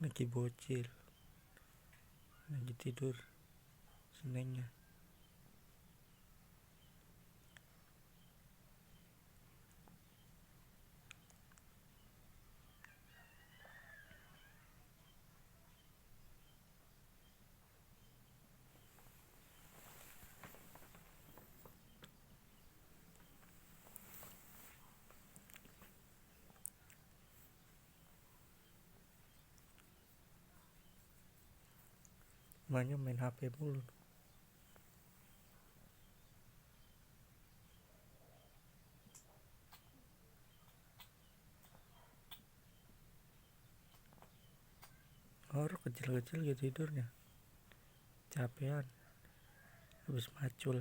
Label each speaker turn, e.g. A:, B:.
A: lagi bocil, lagi tidur senengnya. Makanya main HP mulu. Orang kecil-kecil gitu tidurnya, capean, habis macul.